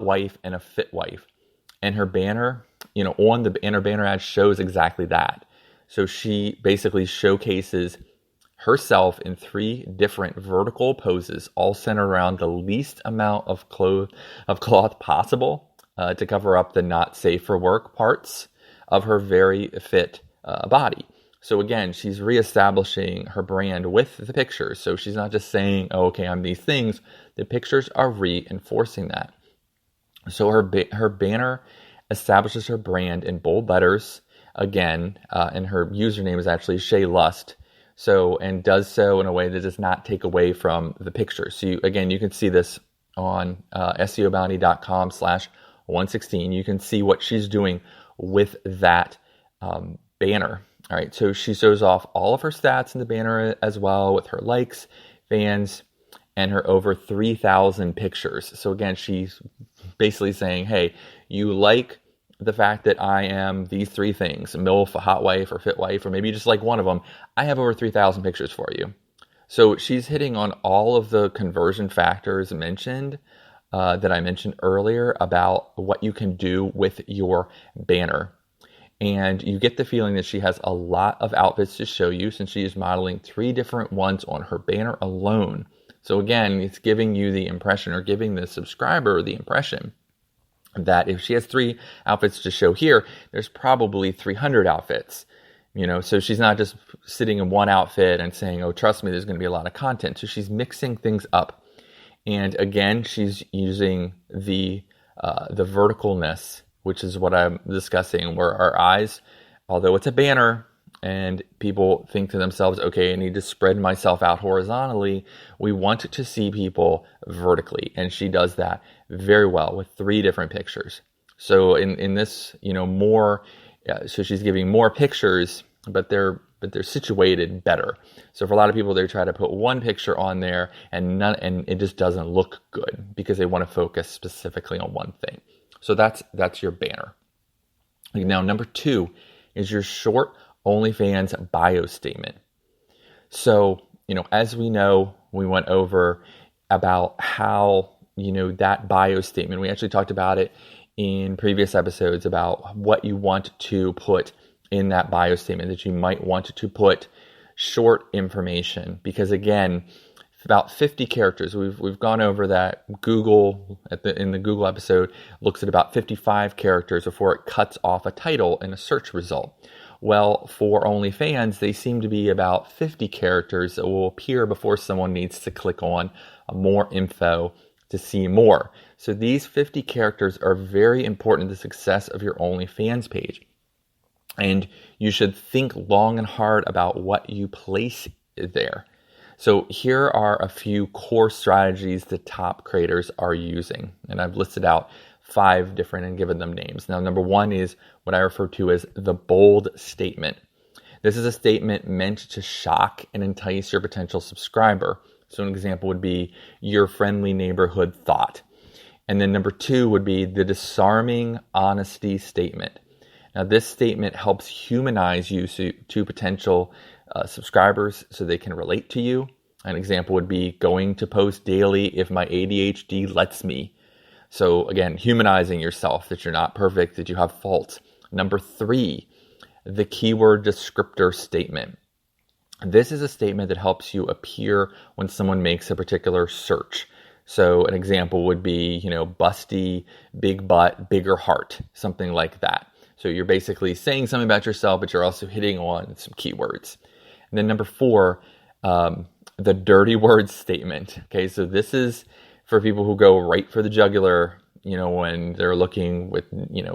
wife and a fit wife. And her banner, and her banner ad shows exactly that. So she basically showcases herself in 3 different vertical poses, all centered around the least amount of cloth possible to cover up the not safe for work parts of her very fit body. So again, she's reestablishing her brand with the pictures. So she's not just saying, oh, okay, I'm these things. The pictures are reinforcing that. So her banner establishes her brand in bold letters again, and her username is actually Shay Lust. So, and does so in a way that does not take away from the picture. So you can see this on SEObounty.com/116. You can see what she's doing with that banner. All right, so she shows off all of her stats in the banner as well, with her likes, fans, and her over 3,000 pictures. So again, she's basically saying, hey, you like the fact that I am these 3 things, MILF, a hot wife, or fit wife, or maybe you just like one of them. I have over 3,000 pictures for you. So she's hitting on all of the conversion factors mentioned that I mentioned earlier about what you can do with your banner. And you get the feeling that she has a lot of outfits to show you, since she is modeling 3 different ones on her banner alone. So again, it's giving you the impression, or giving the subscriber the impression, that if she has 3 outfits to show here, there's probably 300 outfits. So she's not just sitting in one outfit and saying, oh, trust me, there's going to be a lot of content. So she's mixing things up. And again, she's using the verticalness, which is what I'm discussing, where our eyes, although it's a banner and people think to themselves, okay, I need to spread myself out horizontally, we want to see people vertically. And she does that very well with 3 different pictures. So in this, so she's giving more pictures, but they're situated better. So for a lot of people, they try to put one picture on there and it just doesn't look good because they want to focus specifically on one thing. So that's your banner. Now, number 2 is your short OnlyFans bio statement. So, as we know, we went over about how, that bio statement, we actually talked about it in previous episodes about what you want to put in that bio statement, that you might want to put short information, because again, about 50 characters. We've gone over that. Google in the Google episode looks at about 55 characters before it cuts off a title in a search result. Well, for OnlyFans, they seem to be about 50 characters that will appear before someone needs to click on more info to see more. So these 50 characters are very important to the success of your OnlyFans page. And you should think long and hard about what you place there. So here are a few core strategies that top creators are using. And I've listed out 5 different and given them names. Now, number 1 is what I refer to as the bold statement. This is a statement meant to shock and entice your potential subscriber. So an example would be your friendly neighborhood thought. And then number 2 would be the disarming honesty statement. Now, this statement helps humanize you to potential subscribers so they can relate to you. An example would be going to post daily if my ADHD lets me. So again, humanizing yourself, that you're not perfect, that you have faults. Number 3, the keyword descriptor statement. This is a statement that helps you appear when someone makes a particular search. So an example would be, busty, big butt, bigger heart, something like that. So you're basically saying something about yourself, but you're also hitting on some keywords. And then number 4, the dirty words statement. Okay, so this is for people who go right for the jugular, when they're looking with,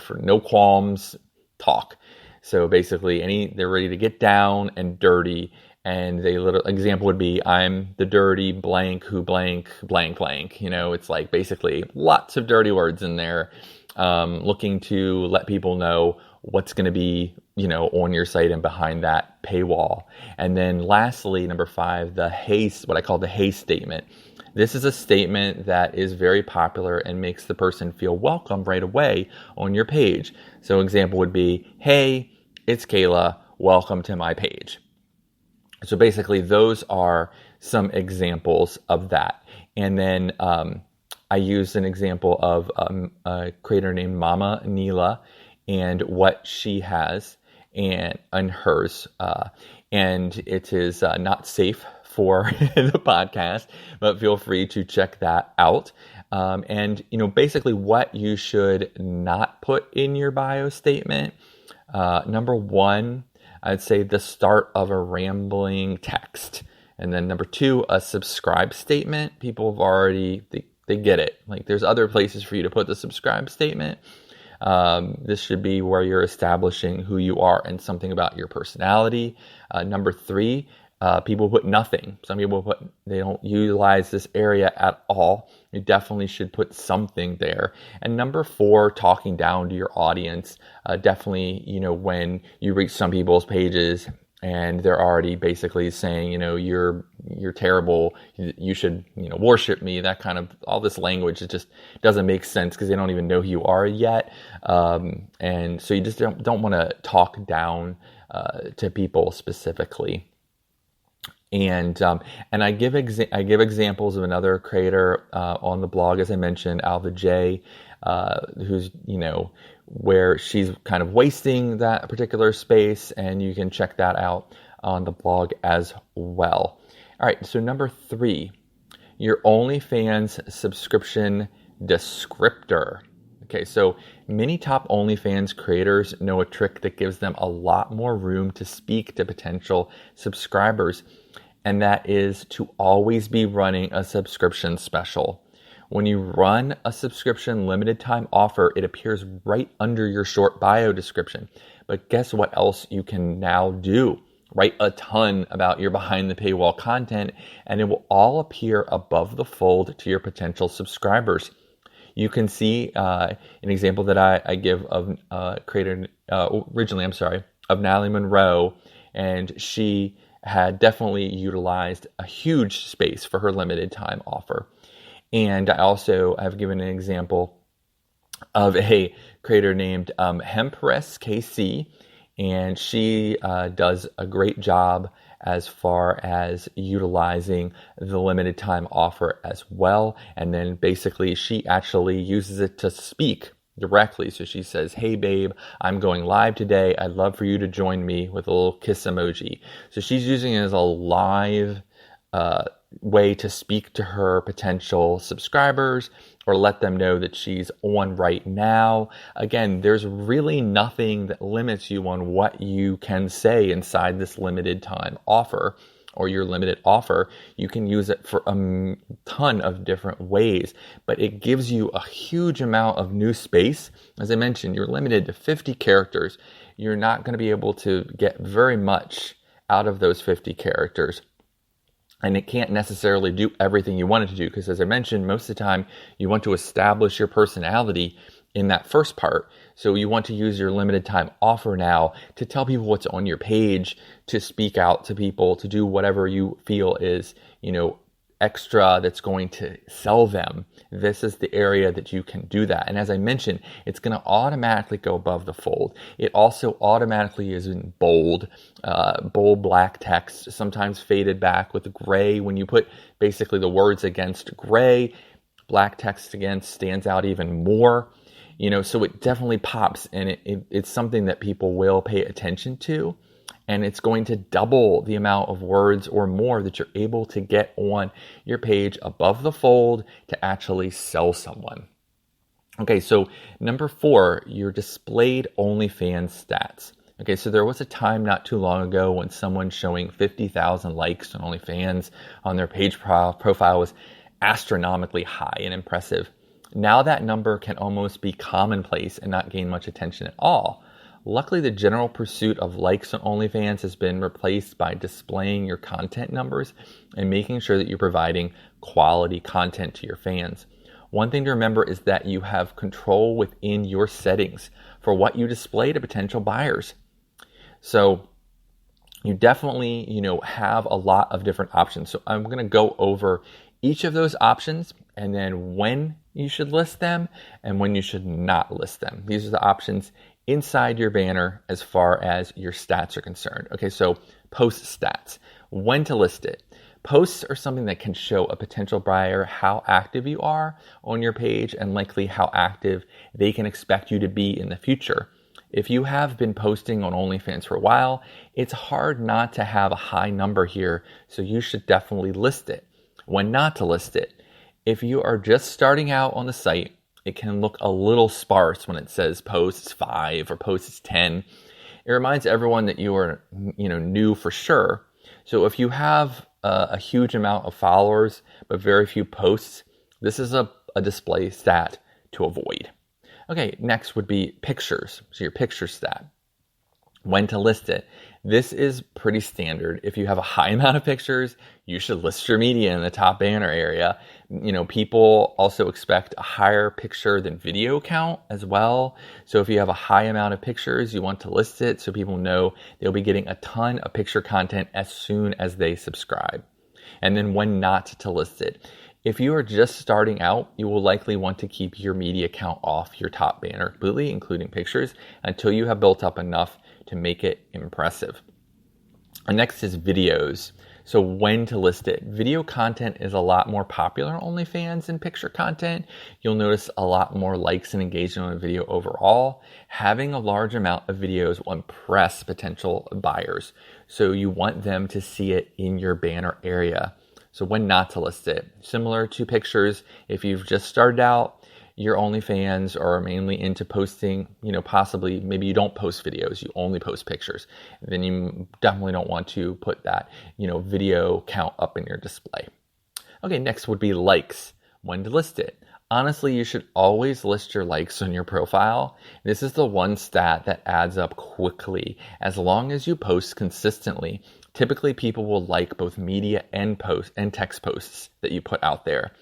for no qualms talk. So basically they're ready to get down and dirty. And example would be, I'm the dirty blank who blank blank blank. It's like basically lots of dirty words in there, looking to let people know what's going to be, on your site and behind that paywall. And then lastly, number 5, what I call the hey statement. This is a statement that is very popular and makes the person feel welcome right away on your page. So example would be, hey, it's Kayla, welcome to my page. So basically those are some examples of that. And then I used an example of a creator named Mama Neela and what she has and hers. And it is not safe for the podcast, but feel free to check that out. And basically what you should not put in your bio statement. Number one, I'd say the start of a rambling text. And then number two, a subscribe statement. People have already, they get it. Like, there's other places for you to put the subscribe statement. This should be where you're establishing who you are and something about your personality. Number three, people put nothing. Some people they don't utilize this area at all. You definitely should put something there. And number four, talking down to your audience. Definitely, when you reach some people's pages and they're already basically saying, you're terrible, you should, worship me, that kind of, all this language, it just doesn't make sense because they don't even know who you are yet. And so you just don't want to talk down to people specifically. And I give examples of another creator on the blog, as I mentioned, Alva J, who's where she's kind of wasting that particular space, and you can check that out on the blog as well. All right, so number three, your OnlyFans subscription descriptor. Okay, so many top OnlyFans creators know a trick that gives them a lot more room to speak to potential subscribers, and that is to always be running a subscription special. When you run a subscription limited time offer, it appears right under your short bio description. But guess what else you can now do? Write a ton about your behind the paywall content, and it will all appear above the fold to your potential subscribers. You can see an example that I give of creator originally, of Natalie Monroe, and she had definitely utilized a huge space for her limited time offer. And I also have given an example of a creator named Hempress KC, and she does a great job as far as utilizing the limited time offer as well. And then basically she actually uses it to speak directly. So she says, "Hey babe, I'm going live today. I'd love for you to join me," with a little kiss emoji. So she's using it as a live way to speak to her potential subscribers or let them know that she's on right now. Again, there's really nothing that limits you on what you can say inside this limited time offer or your limited offer. You can use it for a ton of different ways, but it gives you a huge amount of new space. As I mentioned, you're limited to 50 characters. You're not going to be able to get very much out of those 50 characters. And it can't necessarily do everything you want it to do, because as I mentioned, most of the time you want to establish your personality in that first part. So you want to use your limited time offer now to tell people what's on your page, to speak out to people, to do whatever you feel is, extra that's going to sell them. This is the area that you can do that. And as I mentioned, it's going to automatically go above the fold. It also automatically is in bold black text, sometimes faded back with gray. When you put basically the words against gray, black text again stands out even more. So it definitely pops, and it's something that people will pay attention to. And it's going to double the amount of words or more that you're able to get on your page above the fold to actually sell someone. Okay, so number 4, your displayed OnlyFans stats. Okay, so there was a time not too long ago when someone showing 50,000 likes on OnlyFans on their page profile was astronomically high and impressive. Now that number can almost be commonplace and not gain much attention at all. Luckily, the general pursuit of likes on OnlyFans has been replaced by displaying your content numbers and making sure that you're providing quality content to your fans. One thing to remember is that you have control within your settings for what you display to potential buyers. So you definitely, have a lot of different options. So I'm going to go over each of those options and then when you should list them and when you should not list them. These are the options inside your banner as far as your stats are concerned. Okay, so post stats. When to list it. Posts are something that can show a potential buyer how active you are on your page and likely how active they can expect you to be in the future. If you have been posting on OnlyFans for a while, it's hard not to have a high number here, so you should definitely list it. When not to list it, if you are just starting out on the site, it can look a little sparse when it says posts 5 or posts 10. It reminds everyone that you are, new for sure. So if you have a huge amount of followers but very few posts, this is a display stat to avoid. Okay, next would be pictures. So your picture stat. When to list it. This is pretty standard. If you have a high amount of pictures, you should list your media in the top banner area. People also expect a higher picture than video count as well. So if you have a high amount of pictures, you want to list it so people know they'll be getting a ton of picture content as soon as they subscribe. And then when not to list it. If you are just starting out, you will likely want to keep your media count off your top banner completely, including pictures, until you have built up enough to make it impressive. And next is videos. So when to list it. Video content is a lot more popular on OnlyFans than picture content. You'll notice a lot more likes and engagement on a video overall. Having a large amount of videos will impress potential buyers. So you want them to see it in your banner area. So when not to list it. Similar to pictures, if you've just started out your OnlyFans or are mainly into posting, possibly maybe you don't post videos, you only post pictures, then you definitely don't want to put that, video count up in your display. Okay, next would be likes. When to list it. Honestly, you should always list your likes on your profile. This is the one stat that adds up quickly as long as you post consistently. Typically, people will like both media and text posts that you put out there.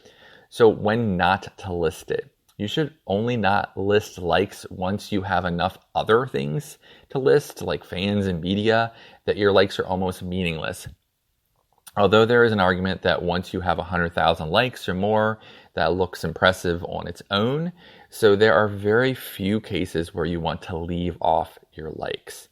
So when not to list it. You should only not list likes once you have enough other things to list, like fans and media, that your likes are almost meaningless. Although there is an argument that once you have 100,000 likes or more, that looks impressive on its own. So there are very few cases where you want to leave off your likes.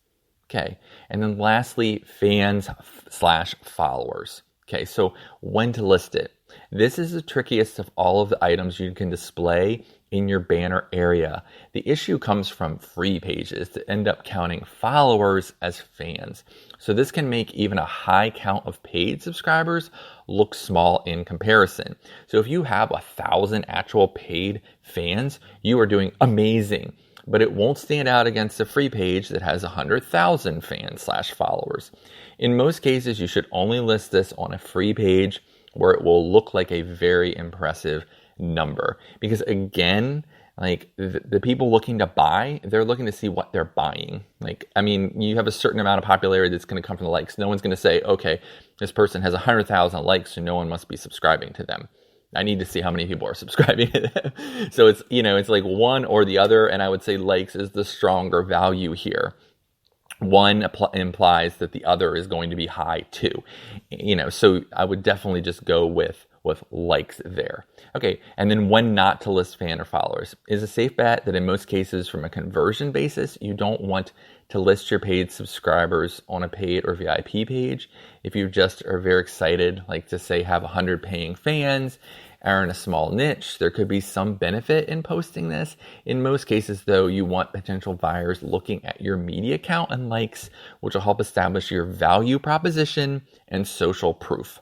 Okay, and then lastly, fans/followers. Okay, so when to list it. This is the trickiest of all of the items you can display in your banner area. The issue comes from free pages that end up counting followers as fans. So this can make even a high count of paid subscribers look small in comparison. So if you have 1,000 actual paid fans, you are doing amazing. But it won't stand out against a free page that has 100,000 fans/followers. In most cases, you should only list this on a free page where it will look like a very impressive number. Because again, the people looking to buy, they're looking to see what they're buying. You have a certain amount of popularity that's going to come from the likes. No one's going to say, okay, this person has 100,000 likes, so no one must be subscribing to them. I need to see how many people are subscribing to them. So it's, it's like one or the other. And I would say likes is the stronger value here. One implies that the other is going to be high too. So I would definitely just go with likes there. Okay, and then when not to list fan or followers. Is a safe bet that in most cases from a conversion basis, you don't want to list your paid subscribers on a paid or VIP page. If you just are very excited, like to say have 100 paying fans, are in a small niche, there could be some benefit in posting this. In most cases, though, you want potential buyers looking at your media count and likes, which will help establish your value proposition and social proof.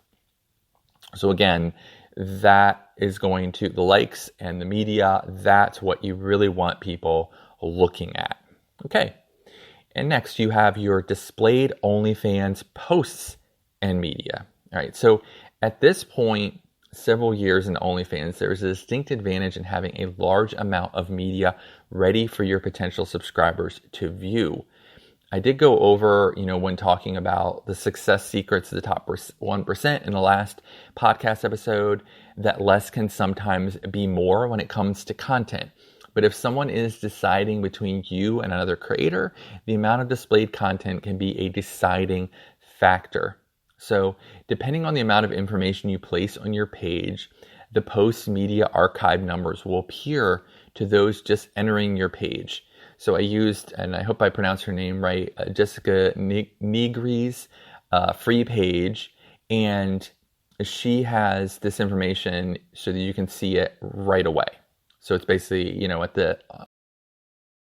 So again, that is going to, the likes and the media, that's what you really want people looking at. Okay. And next you have your displayed OnlyFans posts and media. All right. So at this point, several years in OnlyFans, there is a distinct advantage in having a large amount of media ready for your potential subscribers to view. I did go over, when talking about the success secrets of the top 1% in the last podcast episode, that less can sometimes be more when it comes to content. But if someone is deciding between you and another creator, the amount of displayed content can be a deciding factor. So depending on the amount of information you place on your page, the post media archive numbers will appear to those just entering your page. So I used, and I hope I pronounced her name right, Jessica Negri's free page. And she has this information so that you can see it right away. So it's basically, at the